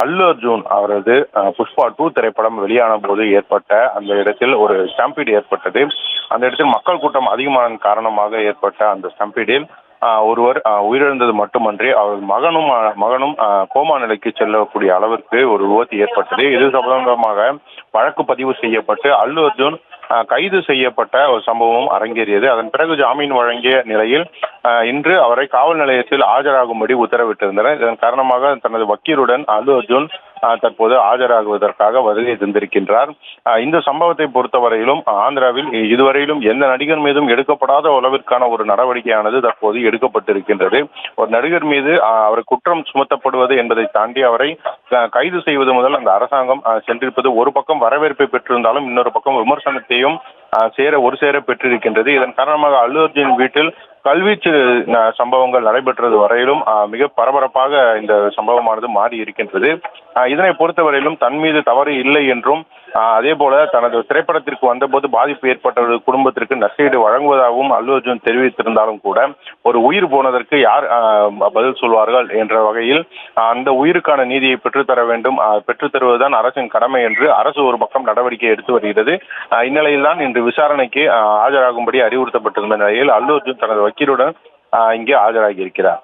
அல்லு அர்ஜுன் அவரது புஷ்பா 2 திரைப்படம் வெளியான போது ஏற்பட்ட அந்த இடத்தில் ஒரு ஸ்டாம்பீடு ஏற்பட்டது. அந்த இடத்தில் மக்கள் கூட்டம் அதிகமானதன் காரணமாக ஏற்பட்ட அந்த ஸ்டாம்பீடில் ஒருவர் உயிரிழந்தது மட்டுமன்றி, அவர் மகனும் கோமா நிலைக்கு செல்லக்கூடிய அளவிற்கு ஒரு விபத்து ஏற்பட்டது. இது சம்பந்தமாக வழக்கு பதிவு செய்யப்பட்டு அல்லு அர்ஜுன் கைது செய்யப்பட்ட ஒரு சம்பவம் அரங்கேறியது. அதன் பிறகு ஜாமீன் வழங்கிய நிலையில் இன்று அவரை காவல் நிலையத்தில் ஆஜராகும்படி உத்தரவிட்டிருந்தனர். இதன் காரணமாக தனது வக்கீலுடன் அல்லு அர்ஜுன் தற்போது ஆஜராகுவதற்காக வருகை தந்திருக்கின்றார். இந்த சம்பவத்தை பொறுத்தவரையிலும் ஆந்திராவில் இதுவரையிலும் எந்த நடிகர் மீதும் எடுக்கப்படாத அளவிற்கான ஒரு நடவடிக்கையானது தற்போது எடுக்கப்பட்டிருக்கின்றது. ஒரு நடிகர் மீது அவர் குற்றம் சுமத்தப்படுவது என்பதை தாண்டி அவரை கைது செய்வது முதல் அந்த அரசாங்கம் சென்றிருப்பது ஒரு பக்கம் வரவேற்பை பெற்றிருந்தாலும் இன்னொரு பக்கம் விமர்சனத்தையும் ஒரு சேர பெற்றிருக்கின்றது. இதன் காரணமாக அல்லு அர்ஜுன் வீட்டில் கல்வீச்சு சம்பவங்கள் நடைபெற்றது வரையிலும் மிக பரபரப்பாக இந்த சம்பவமானது மாறி இருக்கின்றது. இதனை பொறுத்தவரையிலும் தன் மீது தவறு இல்லை என்றும் அதே போல தனது திரைப்படத்திற்கு வந்தபோது பாதிப்பு ஏற்பட்ட குடும்பத்திற்கு நஷ்டஈடு வழங்குவதாகவும் அல்லு அர்ஜுன் தெரிவித்திருந்தாலும் கூட ஒரு உயிர் போனதற்கு யார் பதில் சொல்வார்கள் என்ற வகையில் அந்த உயிருக்கான நீதியை பெற்றுத்தர வேண்டும், பெற்றுத்தருவதுதான் அரசின் கடமை என்று அரசு ஒரு பக்கம் நடவடிக்கை எடுத்து வருகிறது. இந்நிலையில்தான் இன்று விசாரணைக்கு ஆஜராகும்படி அறிவுறுத்தப்பட்டிருந்த நிலையில் அல்லு அர்ஜுன் தனது வக்கீலுடன் இங்கே ஆஜராகி இருக்கிறார்.